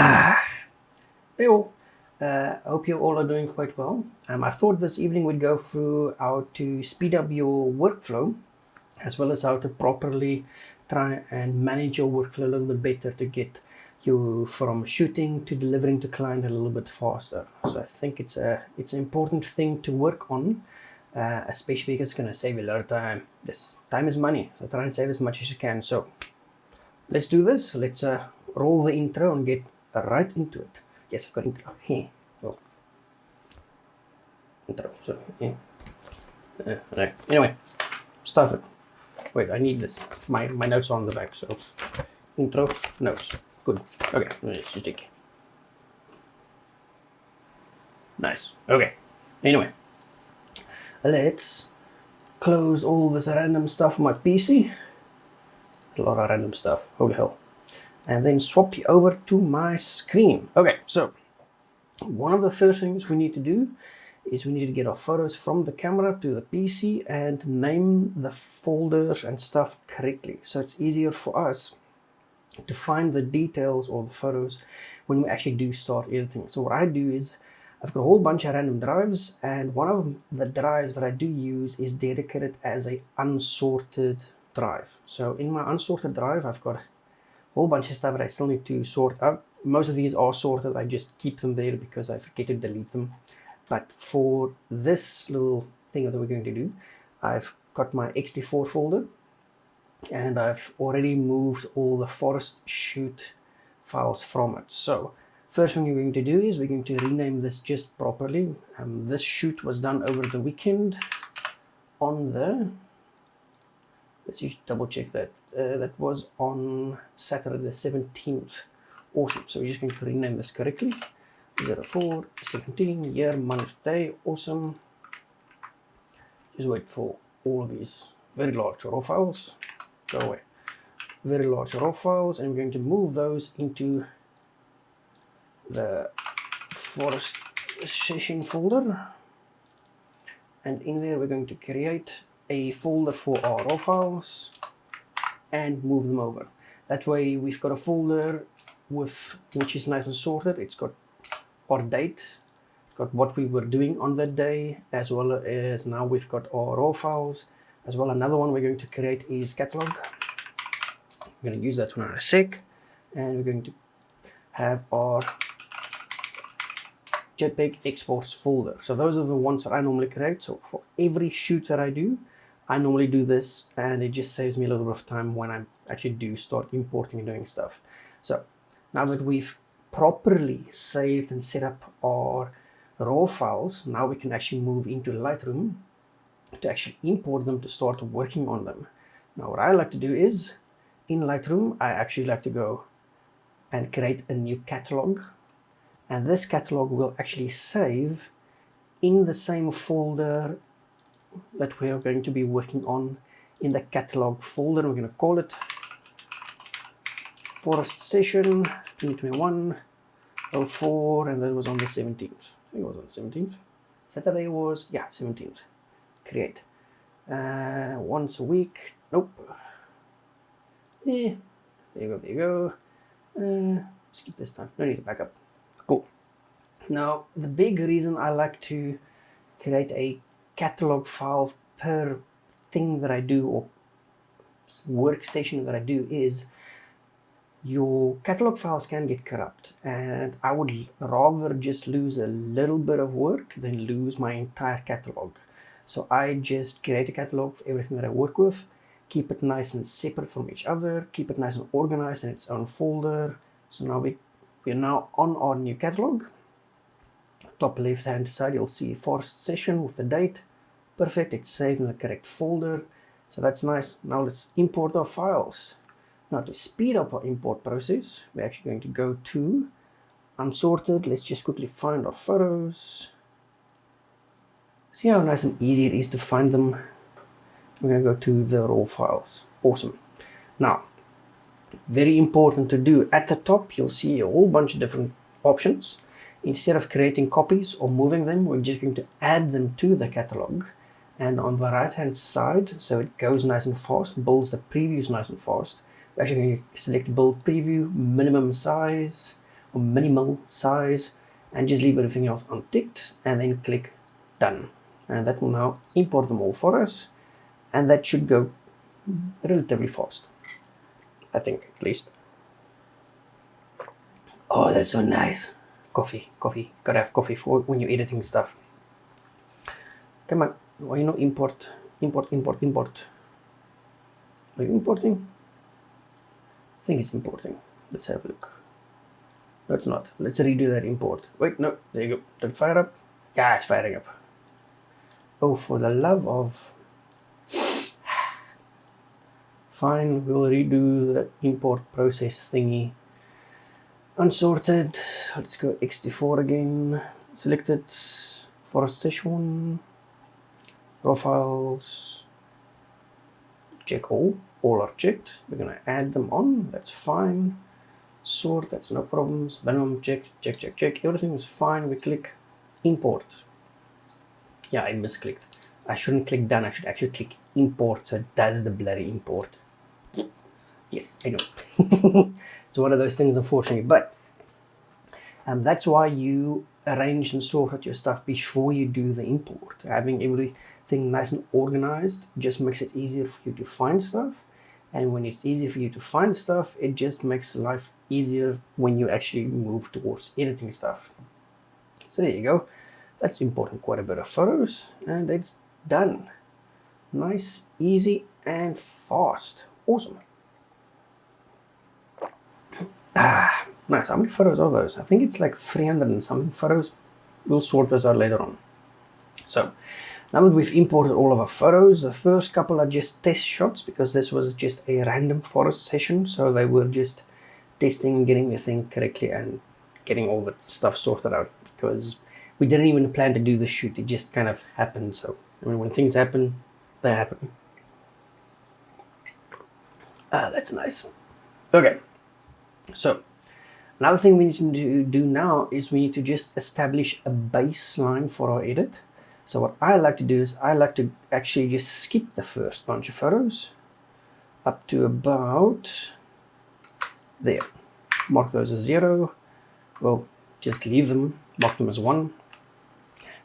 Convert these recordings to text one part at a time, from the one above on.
Hey all, hope you all are doing quite well. I thought this evening we'd go through how to speed up your workflow as well as how to properly try and manage your workflow a little bit better to get you from shooting to delivering to client a little bit faster. So I think it's an important thing to work on, especially because it's going to save you a lot of time. Yes, time is money, so try and save as much as you can. So let's do this. Let's roll the intro and get right into it. Yes, I've got intro. Well, intro. So, right. Anyway, start it. Wait, I need this. My notes are on the back. So, intro, notes. Good. Okay, let's just take. Nice. Okay. Anyway, let's close all this random stuff on my PC. A lot of random stuff. Holy hell. And then swap you over to my screen. Okay, so one of the first things we need to do is we need to get our photos from the camera to the PC and name the folders and stuff correctly. So it's easier for us to find the details or the photos when we actually do start editing. So what I do is I've got a whole bunch of random drives, and one of the drives that I do use is dedicated as a unsorted drive. So in my unsorted drive, I've got whole bunch of stuff that I still need to sort out. Most of these are sorted. I just keep them there because I forget to delete them. But for this little thing that we're going to do, I've got my X-T4 folder, and I've already moved all the forest shoot files from it. So first thing we're going to do is we're going to rename this just properly. This shoot was done over the weekend on the, let's just double check that. That was on Saturday the 17th. Awesome. So we're just going to rename this correctly. 04/17, year, month, day. Awesome. Just wait for all of these very large raw files. Go away. Very large raw files, and we're going to move those into the forest session folder. And in there, we're going to create a folder for our raw files and move them over. That way we've got a folder which is nice and sorted. It's got our date, it's got what we were doing on that day, as well as now we've got our raw files as well. Another one we're going to create is catalog. I'm going to use that one in a sec, and we're going to have our JPEG exports folder. So those are the ones that I normally create. So for every shoot that I do, I normally do this, and it just saves me a little bit of time when I actually do start importing and doing stuff. So now that we've properly saved and set up our raw files, now we can actually move into Lightroom to actually import them to start working on them. Now what I like to do is, in Lightroom, I actually like to go and create a new catalog, and this catalog will actually save in the same folder that we are going to be working on in the catalog folder. We're going to call it Forest Session 2021-04, and that was on the 17th. I think it was on the 17th. Saturday was, yeah, 17th. Create. Once a week. Nope. Yeah. There you go. Skip this time. No need to back up. Cool. Now, the big reason I like to create a catalog file per thing that I do or work session that I do is your catalog files can get corrupt, and I would rather just lose a little bit of work than lose my entire catalog. So I just create a catalog for everything that I work with, keep it nice and separate from each other, keep it nice and organized in its own folder. So now we're now on our new catalog. Top left hand side, you'll see forest session with the date. Perfect, it's saved in the correct folder. So that's nice. Now let's import our files. Now to speed up our import process, we're actually going to go to unsorted. Let's just quickly find our photos. See how nice and easy it is to find them. We're going to go to the raw files. Awesome. Now, very important to do. At the top, you'll see a whole bunch of different options. Instead of creating copies or moving them, we're just going to add them to the catalog. And on the right hand side, so it goes nice and fast, builds the previews nice and fast, we're actually going to select build preview, minimum size, or minimal size, and just leave everything else unticked, and then click done. And that will now import them all for us, and that should go relatively fast, I think, at least. Oh, that's so nice. Coffee. Gotta have coffee for when you're editing stuff. Come on, why you not import? Are you importing? I think it's importing. Let's have a look. No, it's not. Let's redo that import. Wait, no, there you go. Did it fire up? Yeah, it's firing up. Oh, for the love of... Fine, we'll redo the import process thingy. Unsorted. Let's go XT4 again. Select it for a session. Raw files. Check all. All are checked. We're gonna add them on. That's fine. Sort. That's no problems. Minimum check. Everything is fine. We click import. Yeah, I misclicked. I shouldn't click done. I should actually click import, so it does the bloody import. Yes, I know. It's one of those things, unfortunately, but that's why you arrange and sort out your stuff before you do the import. Having everything nice and organized just makes it easier for you to find stuff, and when it's easier for you to find stuff, it just makes life easier when you actually move towards editing stuff. So there you go. That's importing quite a bit of photos, and it's done. Nice, easy, and fast. Awesome. Nice. How many photos are those? I think it's like 300 and something photos. We'll sort those out later on. So now that we've imported all of our photos, the first couple are just test shots because this was just a random forest session. So they were just testing, getting the thing correctly and getting all the stuff sorted out, because we didn't even plan to do the shoot. It just kind of happened. So I mean, when things happen, they happen. That's nice. Okay. So another thing we need to do now is we need to just establish a baseline for our edit. So what I like to do is I like to actually just skip the first bunch of photos up to about there. Mark those as 0. Well, just leave them, mark them as 1,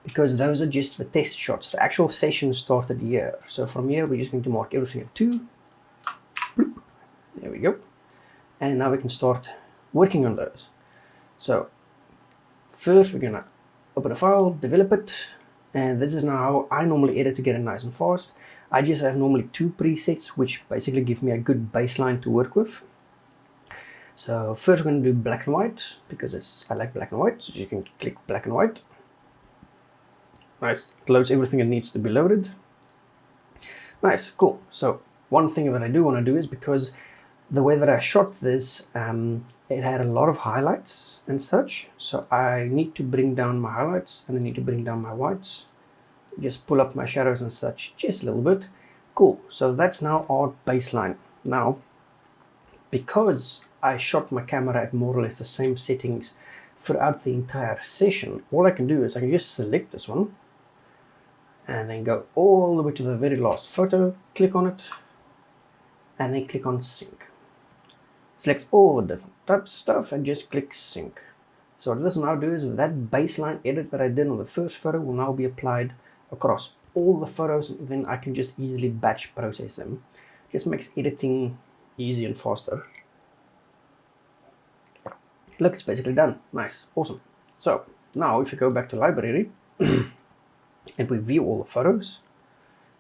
because those are just the test shots. The actual session started here. So from here, we're just going to mark everything at 2. Bloop. There we go. And now we can start working on those. So first we're gonna open a file, develop it, and this is now how I normally edit to get it nice and fast. I just have normally 2 presets, which basically give me a good baseline to work with. So first we're gonna do black and white, because I like black and white, so you can click black and white. Nice, it loads everything that needs to be loaded. Nice, cool. So one thing that I do want to do is, because the way that I shot this, it had a lot of highlights and such, so I need to bring down my highlights and I need to bring down my whites. Just pull up my shadows and such just a little bit. Cool, so that's now our baseline. Now, because I shot my camera at more or less the same settings throughout the entire session, all I can do is I can just select this one and then go all the way to the very last photo, click on it, and then click on sync. Select all the different types of stuff and just click sync. So what this will now do is that baseline edit that I did on the first photo will now be applied across all the photos, and then I can just easily batch process them. Just makes editing easy and faster. Look, it's basically done. Nice, awesome. So now if you go back to library and we view all the photos,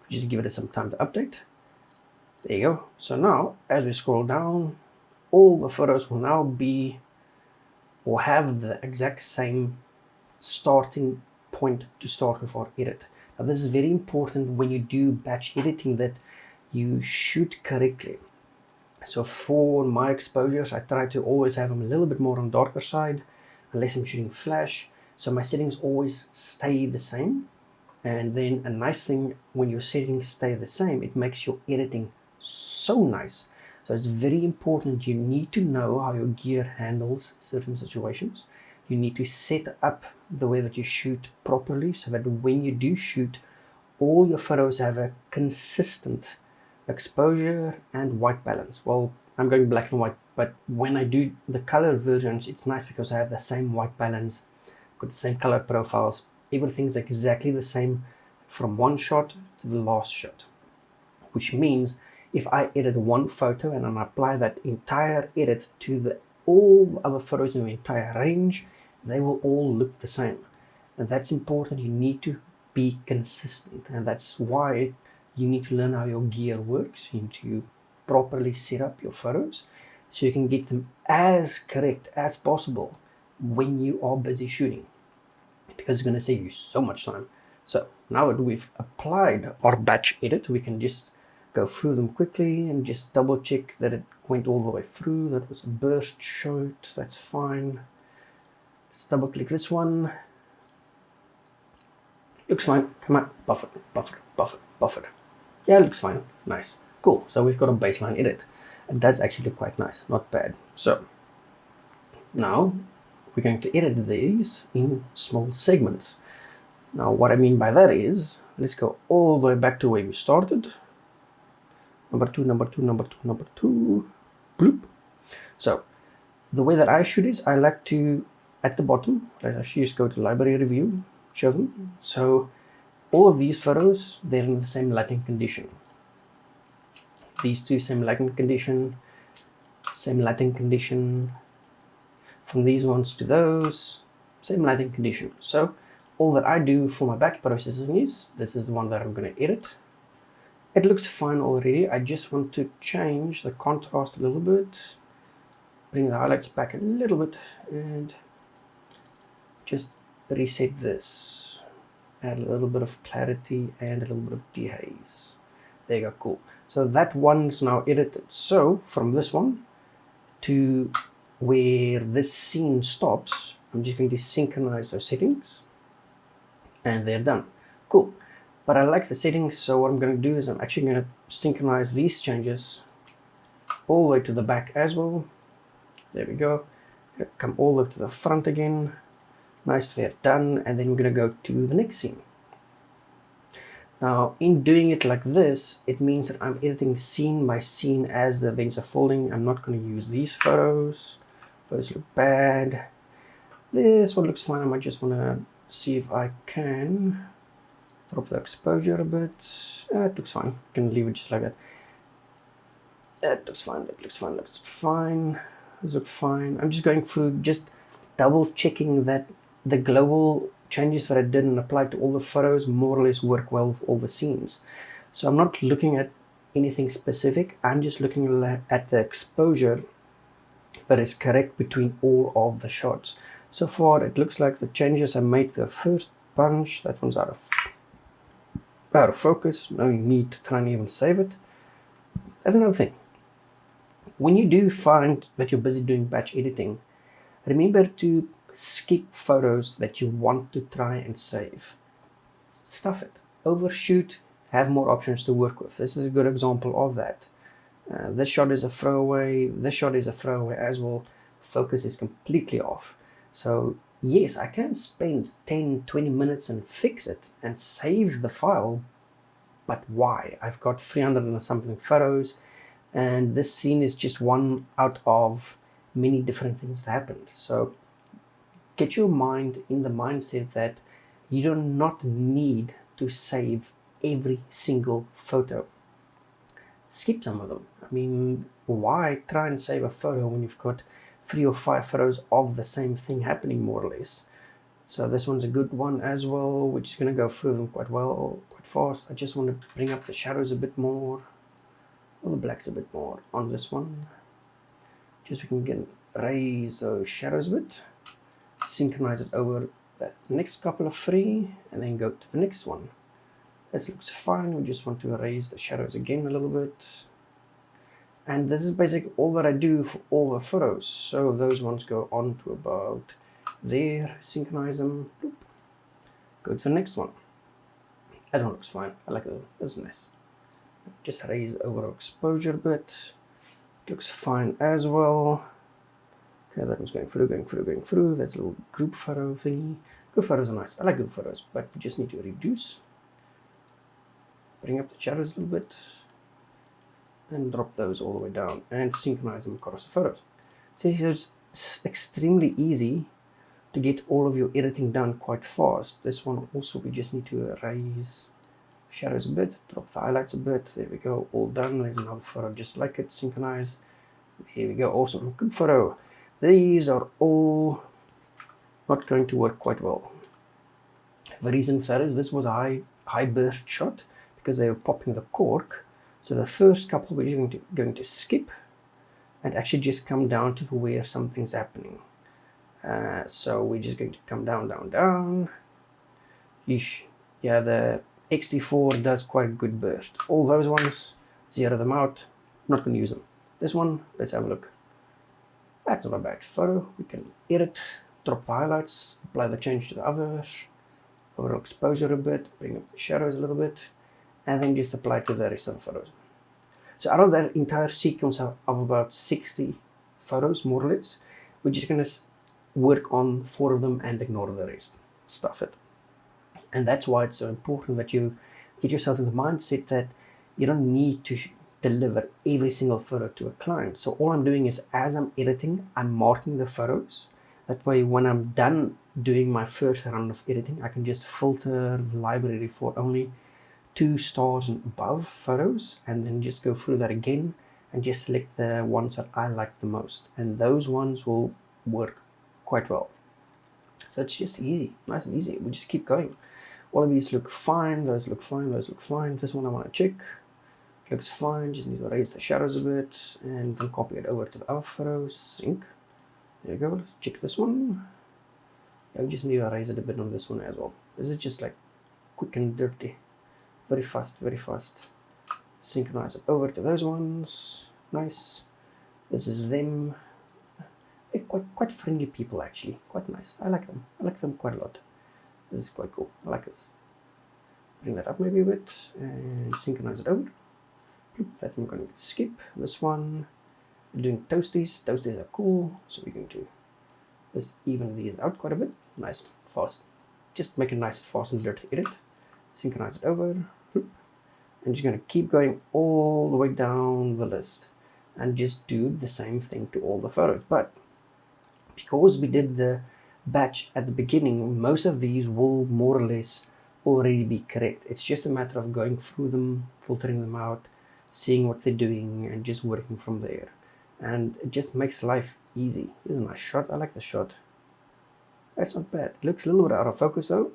just give it some time to update. There you go. So now as we scroll down, all the photos will now be or have the exact same starting point to start with our edit. Now this is very important when you do batch editing, that you shoot correctly. So for my exposures, I try to always have them a little bit more on the darker side, unless I'm shooting flash. So my settings always stay the same. And then a nice thing, when your settings stay the same, it makes your editing so nice. So it's very important. You need to know how your gear handles certain situations. You need to set up the way that you shoot properly, so that when you do shoot, all your photos have a consistent exposure, and white balance. Well, I'm going black and white, but when I do the color versions, it's nice because I have the same white balance, got the same color profiles. Everything's exactly the same from one shot to the last shot, which means if I edit one photo and I apply that entire edit to all other photos in the entire range, they will all look the same. And that's important. You need to be consistent, and that's why you need to learn how your gear works. You need to properly set up your photos so you can get them as correct as possible when you are busy shooting, because it's going to save you so much time. So now that we've applied our batch edit, we can just go through them quickly and just double check that it went all the way through. That was a burst shot, that's fine. Let's double click this one. Looks fine. Come on, buffer, buffer, buffer, buffer. Yeah, looks fine. Nice. Cool. So we've got a baseline edit. And that's actually quite nice. Not bad. So now we're going to edit these in small segments. Now what I mean by that is, let's go all the way back to where we started. Number two, number two, number two, number two. Bloop. So the way that I shoot is I like to, at the bottom, I actually just go to library review, show them. So all of these photos, they're in the same lighting condition. These two, same lighting condition, same lighting condition. From these ones to those, same lighting condition. So all that I do for my batch processing is, this is the one that I'm going to edit. It looks fine already. I just want to change the contrast a little bit, bring the highlights back a little bit, and just reset this. Add a little bit of clarity and a little bit of dehaze. There you go, cool. So that one's now edited. So from this one to where this scene stops, I'm just going to synchronize those settings, and they're done. Cool. But I like the settings, so what I'm going to do is I'm actually going to synchronize these changes all the way to the back as well. There we go. Come all the way to the front again. Nice, they're done. And then we're going to go to the next scene. Now, in doing it like this, it means that I'm editing scene by scene as the events are folding. I'm not going to use these photos. Those look bad. This one looks fine. I might just want to see if I can drop the exposure a bit. It looks fine. I can leave it just like that. That looks fine. That looks fine. That looks fine. Those look fine. I'm just going through, just double checking that the global changes that I did and applied to all the photos more or less work well with all the scenes. So I'm not looking at anything specific. I'm just looking at the exposure that is correct between all of the shots. So far, it looks like the changes I made the first bunch, that one's out of focus. No need to try and even save it. That's another thing. When you do find that you're busy doing batch editing, remember to skip photos that you want to try and save. Stuff it. Overshoot. Have more options to work with. This is a good example of that. This shot is a throwaway. This shot is a throwaway as well. Focus is completely off. So yes, I can spend 10-20 minutes and fix it and save the file, but why? I've got 300 and something photos, and this scene is just one out of many different things that happened. So get your mind in the mindset that you do not need to save every single photo. Skip some of them. I mean, why try and save a photo when you've got 3 or 5 photos of the same thing happening more or less? So this one's a good one as well. We're just going to go through them quite fast. I just want to bring up the shadows a bit more, or the blacks a bit more on this one. Just we can raise those shadows a bit, synchronize it over the next couple of 3, and then go to the next one. This looks fine. We just want to raise the shadows again a little bit. And this is basically all that I do for all the photos. So those ones go on to about there, synchronize them, bloop. Go to the next one. That one looks fine. I like it. That's nice. Just raise the overall exposure a bit. Looks fine as well. Okay, that one's going through. That's a little group photo thingy. Group photos are nice. I like group photos, but we just need to reduce. Bring up the shadows a little bit. and drop those all the way down and synchronize them across the photos. See, so it's extremely easy to get all of your editing done quite fast. This one also, we just need to raise shadows a bit, drop the highlights a bit. There we go, all done. There's another photo just like it, synchronize. Here we go, awesome, good photo. These are all not going to work quite well. The reason for that is this was a high burst shot because they were popping the cork. So the first couple we're going to skip and actually just come down to where something's happening. So we're just going to come down, down, down. Yeesh. Yeah, the X-T4 does quite a good burst. All those ones, zero them out. Not going to use them. This one, let's have a look. That's not a bad photo. We can edit, drop the highlights, apply the change to the others, overall exposure a bit, bring up the shadows a little bit, and then just apply to the rest of the photos. So out of that entire sequence of about 60 photos, more or less, we're just going to work on 4 of them and ignore the rest. Stuff it. And that's why it's so important that you get yourself in the mindset that you don't need to deliver every single photo to a client. So all I'm doing is, as I'm editing, I'm marking the photos. That way, when I'm done doing my first round of editing, I can just filter the library for only 2 stars and above photos, and then just go through that again and just select the ones that I like the most. And those ones will work quite well. So it's just easy, nice and easy. We just keep going. All of these look fine, those look fine, those look fine. This one I want to check. Looks fine, just need to raise the shadows a bit and then copy it over to the other photos. Sync. There you go. Let's check this one. Yeah, we just need to raise it a bit on this one as well. This is just like quick and dirty. Very fast, very fast. Synchronize it over to those ones. Nice. This is them. They're quite friendly people actually. Quite nice. I like them. I like them quite a lot. This is quite cool. I like this. Bring that up maybe a bit and synchronize it over. That I'm going to skip. This one, we're doing toasties. Toasties are cool, so we're going to just even these out quite a bit. Nice, fast. Just make it nice, fast and dirty edit. Synchronize it over. And just going to keep going all the way down the list and just do the same thing to all the photos. But because we did the batch at the beginning, most of these will more or less already be correct. It's just a matter of going through them, filtering them out, seeing what they're doing, and just working from there. And it just makes life easy. This is a nice shot. I like the shot. That's not bad. It looks a little bit out of focus though.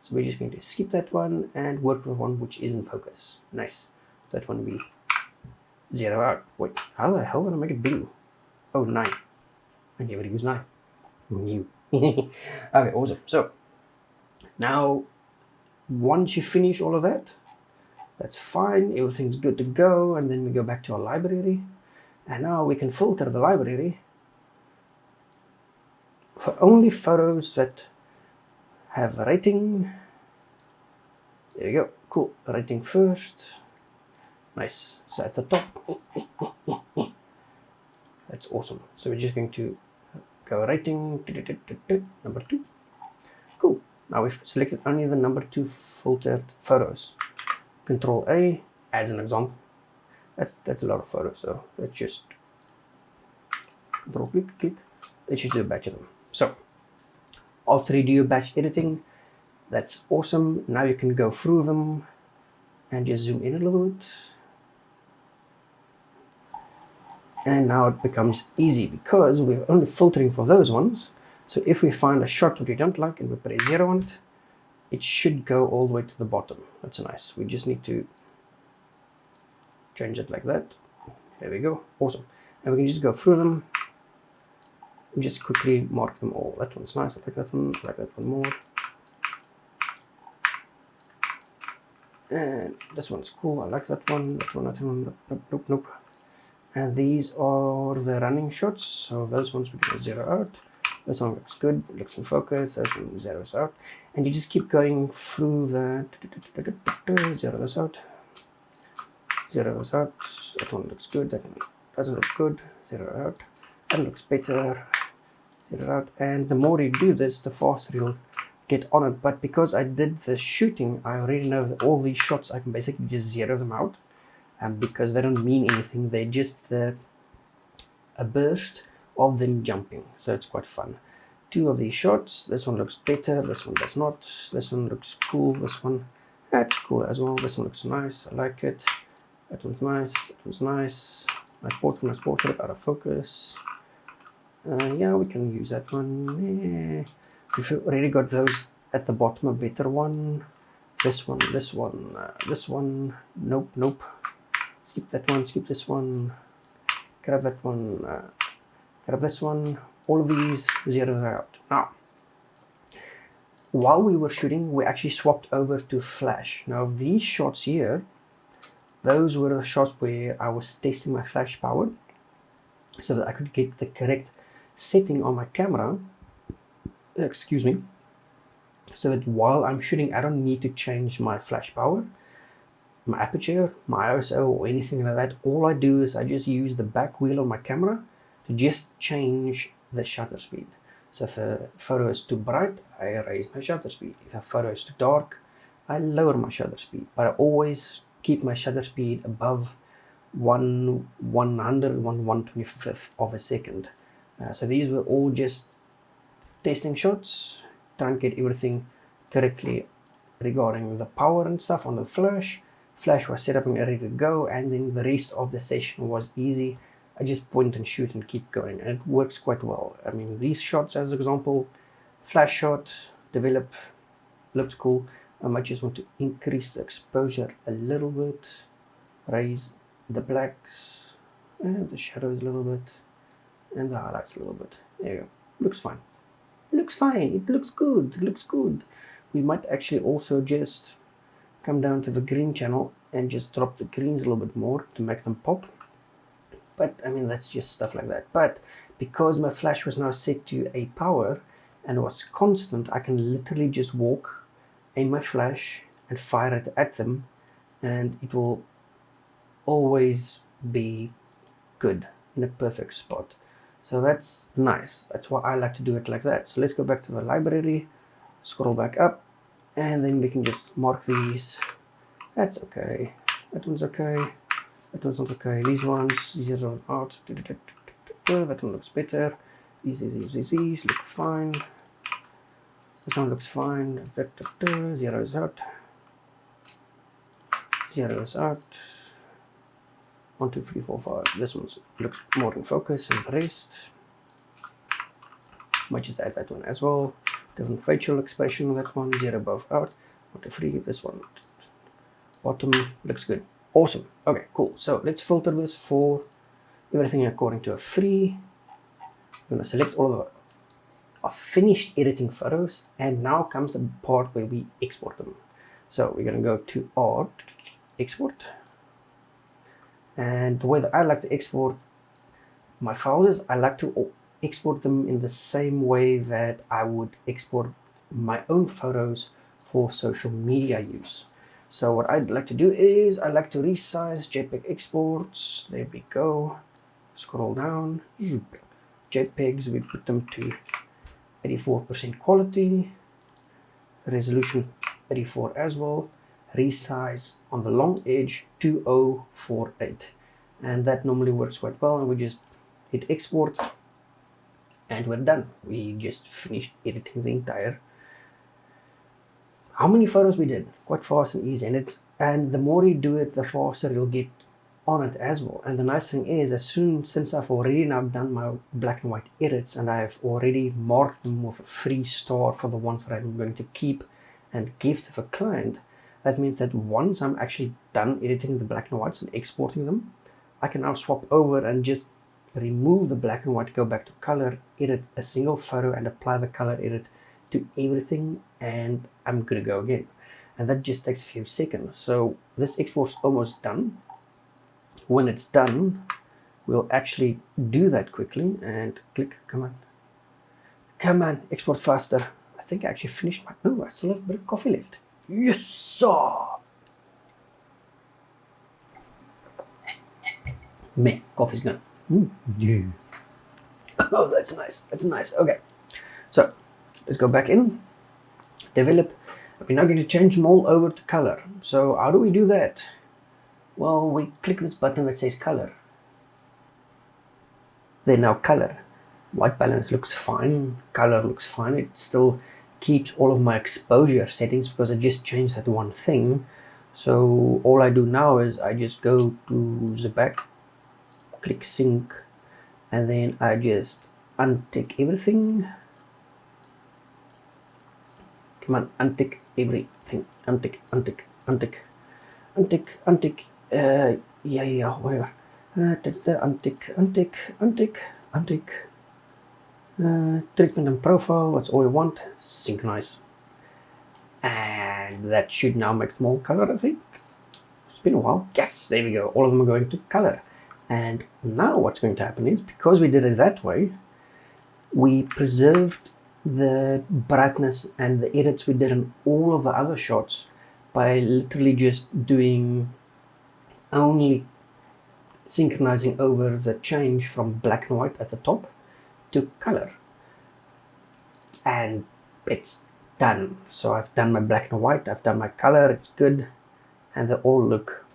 So we're just going to skip that one and work with one which is in focus. Nice. That one will be zero out. Wait, how the hell did I make it blue? Oh, 9. I never use 9. New. Okay, awesome. So now once you finish all of that, that's fine, everything's good to go, and then we go back to our library, and now we can filter the library for only photos that have a rating. There you go, cool, rating first. Nice. So at the top, that's awesome. So we're just going to go rating number 2. Cool. Now we've selected only the number 2 filtered photos. Control A as an example. That's a lot of photos, so let's just control click. Let's just do a batch of them. So after you do your batch editing, that's awesome. Now you can go through them and just zoom in a little bit. And now it becomes easy because we're only filtering for those ones. So if we find a shot that we don't like and we put a 0 on it, it should go all the way to the bottom. That's nice. We just need to change it like that. There we go. Awesome. And we can just go through them and just quickly mark them all. That one's nice. I like that one. I like that one more. And this one's cool. I like that one. That one, that one. Nope. And these are the running shots. So those ones we can 0 out. This one looks good, looks in focus, this one zeros out. And you just keep going through the 0 those out, 0 those out. That one looks good, that one doesn't look good, 0 out. That looks better, 0 out. And the more you do this, the faster you'll get on it. But because I did the shooting, I already know that all these shots, I can basically just 0 them out. because they don't mean anything. They're just a burst of them jumping, so it's quite fun. 2 of these shots. This one looks better, this one does not. This one looks cool, this one, that's cool as well. This one looks nice, I like it. That one's nice, that one's nice. Nice portrait, out of focus. Yeah, we can use that one. We've already got those at the bottom. A better one. This one, this one, this one. Nope, nope. Skip that one, skip this one. Grab that one, grab this one. All of these, zero out. Now, while we were shooting, we actually swapped over to flash. Now, these shots here, those were the shots where I was testing my flash power so that I could get the correct setting on my camera, excuse me, so that while I'm shooting, I don't need to change my flash power, my aperture, my ISO, or anything like that. All I do is I just use the back wheel on my camera to just change the shutter speed. So if a photo is too bright, I raise my shutter speed. If a photo is too dark, I lower my shutter speed. But I always keep my shutter speed above 1/125th of a second. So these were all just testing shots, trying to get everything correctly regarding the power and stuff on the flash. Flash was set up and ready to go, and then the rest of the session was easy. I just point and shoot and keep going, and it works quite well. I mean, these shots as an example, flash shot, develop, looked cool. I might just want to increase the exposure a little bit, raise the blacks and the shadows a little bit, and the highlights a little bit. There you go. Looks fine. It looks fine. It looks good. It looks good. We might actually also just come down to the green channel and just drop the greens a little bit more to make them pop. But I mean, that's just stuff like that. But because my flash was now set to a power and was constant, I can literally just walk in my flash and fire it at them, and it will always be good in a perfect spot. So that's nice. That's why I like to do it like that. So let's go back to the library, scroll back up, and then we can just mark these. That's okay. That one's okay. That one's not okay. These ones, these are out. That one looks better. These look fine. This one looks fine. Zero is out. Zero is out. 1, 2, 3, 4, 5. This one looks more in focus than the rest. Might just add that one as well. Different facial expression on that one. 0 above out. 1, 2, 3. This one bottom looks good. Awesome. Okay, cool. So let's filter this for everything according to a free. I'm going to select all of our finished editing photos, and now comes the part where we export them. So we're going to go to Art, Export. And the way that I like to export my files is I like to export them in the same way that I would export my own photos for social media use. So what I'd like to do is I like to resize JPEG exports. There we go. Scroll down. JPEGs, we put them to 84% quality. Resolution 34 as well. Resize on the long edge 2048. And that normally works quite well. And we just hit export and we're done. We just finished editing the entire. How many photos we did? Quite fast and easy, and the more you do it, the faster you'll get on it as well. And the nice thing is, since I've already now done my black and white edits, and I've already marked them with a free star for the ones that I'm going to keep and give to the client, that means that once I'm actually done editing the black and whites and exporting them, I can now swap over and just remove the black and white, go back to color, edit a single photo, and apply the color edit to everything, and I'm gonna go again. And that just takes a few seconds. So this export's almost done. When it's done, we'll actually do that quickly and click. Come on, export faster. I think I actually finished my. Oh, I still have a bit of coffee left. Yes, sir. Man, coffee's gone. Yeah. Oh, that's nice. That's nice. Okay, so let's go back in, develop. We're now going to change them all over to color. So how do we do that? Well, we click this button that says color. Then now color. White balance looks fine, color looks fine. It still keeps all of my exposure settings because I just changed that one thing. So all I do now is I just go to the back, click sync, and then I just untick everything. Come on, untick everything. Untick, untick, untick, untick, untick. Yeah, whatever. Untick, untick, untick, untick. Treatment and profile, that's all we want. Synchronize. And that should now make them all color, I think. It's been a while. Yes, there we go. All of them are going to color. And now what's going to happen is, because we did it that way, we preserved the brightness and the edits we did in all of the other shots by literally just doing only synchronizing over the change from black and white at the top to color, and it's done. So I've done my black and white, I've done my color, it's good, and they all look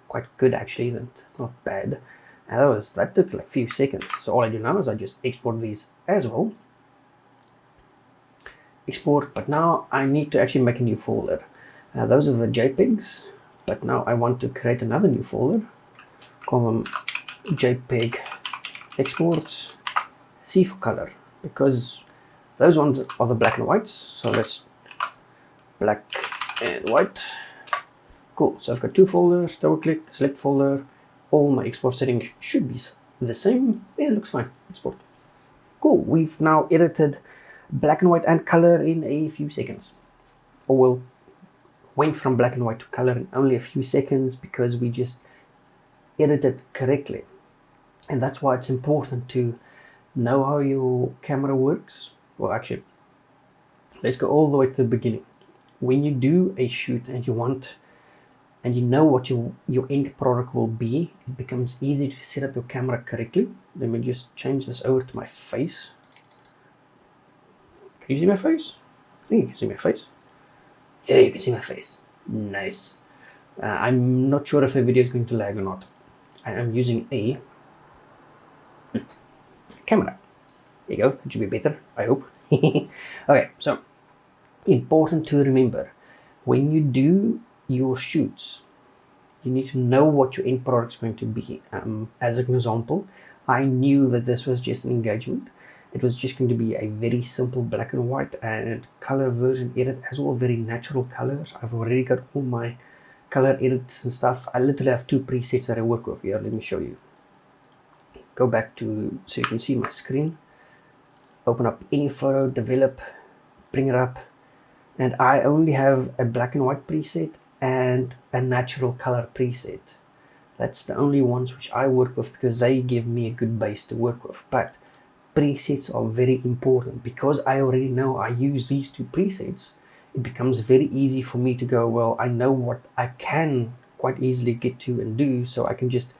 quite good actually. That's not bad. And that took like a few seconds. So all I do now is I just export these as well. Export, but now I need to actually make a new folder. Those are the JPEGs, but now I want to create another new folder. Call them JPEG exports, C for color, because those ones are the black and whites. So let's black and white. Cool. So I've got two folders. Double click, select folder. All my export settings should be the same. Yeah, it looks fine. Export. Cool. We've now edited black and white and color in a few seconds. Or we'll went from black and white to color in only a few seconds because we just edited correctly. And that's why it's important to know how your camera works. Well, actually, let's go all the way to the beginning. When you do a shoot and you know what your end product will be, it becomes easy to set up your camera correctly. Let me just change this over to my face. Can you see my face? I think you can see my face. Yeah, you can see my face. Nice. I'm not sure if the video is going to lag or not. I am using a camera. There you go. It should be better, I hope. Okay, so important to remember, when you do your shoots, you need to know what your end product is going to be. As an example, I knew that this was just an engagement. It was just going to be a very simple black and white and color version edit, as well, very natural colors. I've already got all my color edits and stuff. I literally have two presets that I work with here. Let me show you. Go back to, so you can see my screen. Open up any photo, develop, bring it up, and I only have a black and white preset and a natural color preset. That's the only ones which I work with because they give me a good base to work with. But presets are very important because I already know I use these two presets. It becomes very easy for me to go, well, I know what I can quite easily get to and do, so I can just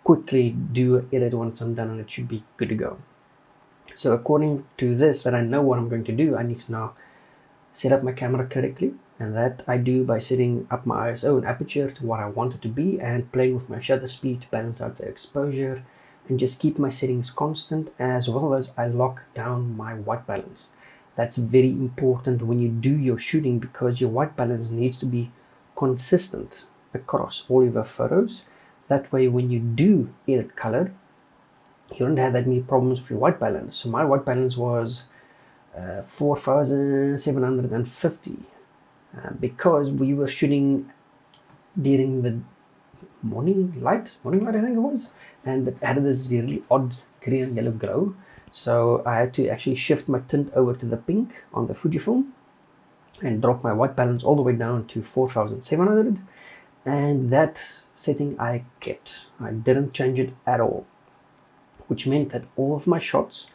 quickly do an edit once I'm done and it should be good to go. So according to this, that I know what I'm going to do, I need to now set up my camera correctly, and that I do by setting up my ISO and aperture to what I want it to be and playing with my shutter speed to balance out the exposure and just keep my settings constant, as well as I lock down my white balance. That's very important when you do your shooting because your white balance needs to be consistent across all of your photos. That way when you do edit color, you don't have that many problems with your white balance. So my white balance was 4750 because we were shooting during the morning light I think it was, and it had this really odd green and yellow glow. So I had to actually shift my tint over to the pink on the Fujifilm and drop my white balance all the way down to 4700, and that setting I kept. I didn't change it at all, which meant that all of my shots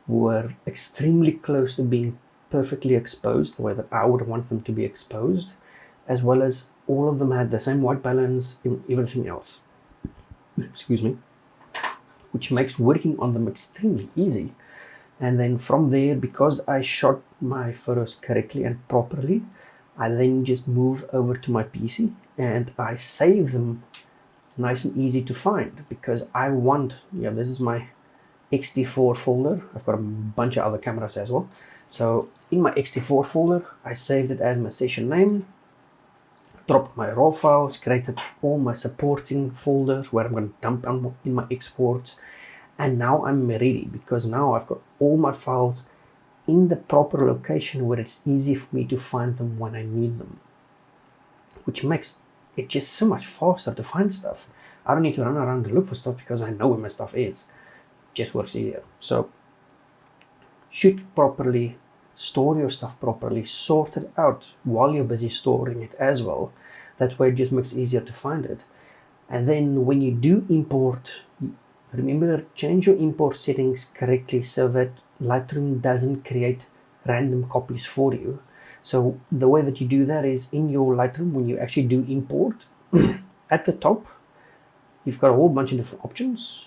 were extremely close to being perfectly exposed the way that I would want them to be exposed, as well as all of them had the same white balance in everything else. Excuse me. Which makes working on them extremely easy. And then from there, because I shot my photos correctly and properly, I then just move over to my PC and I save them nice and easy to find, because I want, this is my X-T4 folder. I've got a bunch of other cameras as well. So in my X-T4 folder, I saved it as my session name, dropped my raw files, created all my supporting folders where I'm going to dump in my exports, and now I'm ready, because now I've got all my files in the proper location where it's easy for me to find them when I need them, which makes it just so much faster to find stuff. I don't need to run around and look for stuff because I know where my stuff is. It just works easier. So shoot properly, store your stuff properly, sort it out while you're busy storing it as well. That way it just makes it easier to find it. And then when you do import, remember, change your import settings correctly so that Lightroom doesn't create random copies for you. So the way that you do that is in your Lightroom, when you actually do import, at the top, you've got a whole bunch of different options.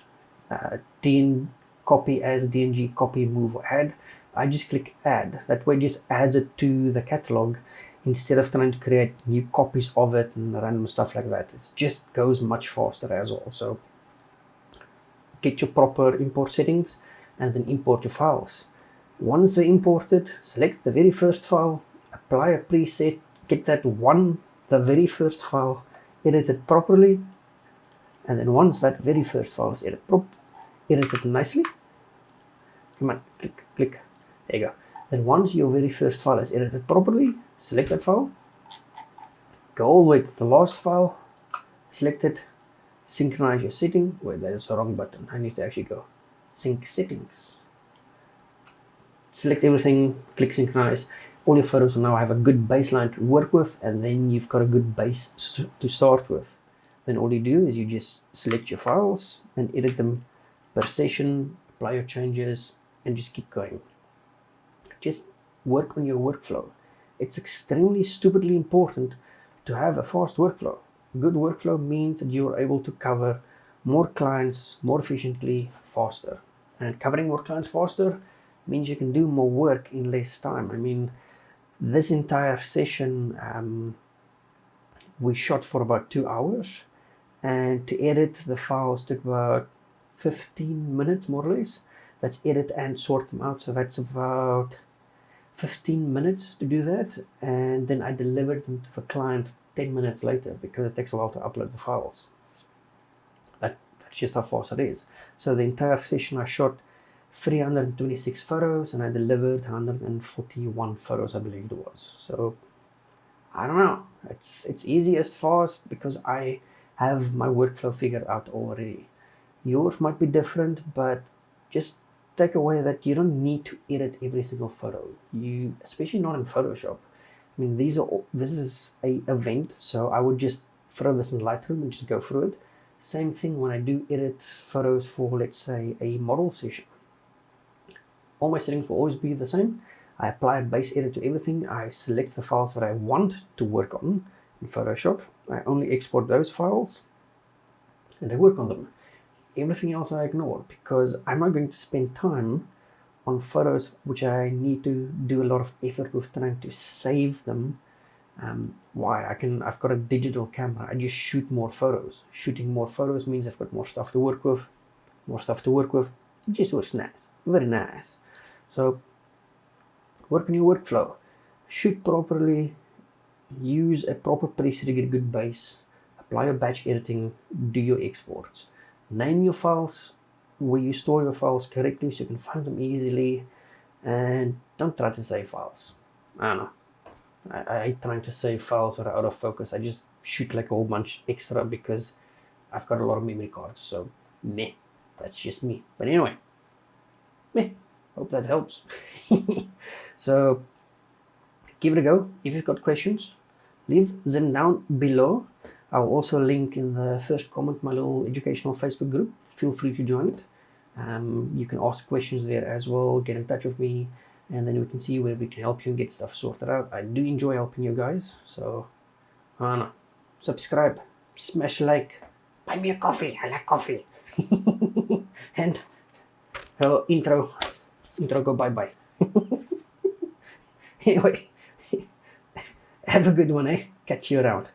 Copy as DNG, copy, move, or add. I just click add. That way it just adds it to the catalog instead of trying to create new copies of it and random stuff like that. It just goes much faster as well. So get your proper import settings and then import your files. Once they're imported, select the very first file, apply a preset, get the very first file edited properly, and then once that very first file is edited nicely, come on, click, there you go. Then once your very first file is edited properly, select that file, go all the way to the last file, select it, synchronize your setting. Wait, there's a wrong button. I need to actually go sync settings. Select everything, click synchronize. All your photos will now have a good baseline to work with, and then you've got a good base to start with. Then all you do is you just select your files and edit them per session, apply your changes, and just keep going. Just work on your workflow. It's extremely stupidly important to have a fast workflow. Good workflow means that you're able to cover more clients more efficiently, faster. And covering more clients faster means you can do more work in less time. I mean, this entire session we shot for about 2 hours, and to edit the files took about 15 minutes more or less. That's edit and sort them out, so that's about 15 minutes to do that, and then I delivered them to the client 10 minutes later because it takes a while to upload the files. That's just how fast it is. So the entire session I shot 326 photos and I delivered 141 photos, I believe it was. So I don't know, it's easiest fast because I have my workflow figured out already. Yours might be different, but just take away that you don't need to edit every single photo. Especially not in Photoshop. I mean, this is a event, so I would just throw this in Lightroom and just go through it. Same thing when I do edit photos for, let's say, a model session. All my settings will always be the same. I apply a base edit to everything. I select the files that I want to work on in Photoshop. I only export those files and I work on them. Everything else I ignore because I'm not going to spend time on photos which I need to do a lot of effort with trying to save them. Why? I've got a digital camera. I just shoot more photos. Shooting more photos means I've got more stuff to work with. It just works nice. Very nice. So work on your workflow. Shoot properly. Use a proper preset to get a good base. Apply your batch editing. Do your exports. Name your files where you store your files correctly so you can find them easily, and don't try to save files. I don't know. I hate trying to save files that are out of focus. I just shoot like a whole bunch extra because I've got a lot of memory cards. So meh, that's just me. But anyway, meh. Hope that helps. So give it a go. If you've got questions, leave them down below. I'll also link in the first comment my little educational Facebook group. Feel free to join it. You can ask questions there as well, get in touch with me, and then we can see where we can help you and get stuff sorted out. I do enjoy helping you guys, so I don't know. Subscribe, smash a like, buy me a coffee, I like coffee. And intro go bye-bye. Anyway, have a good one, eh? Catch you around.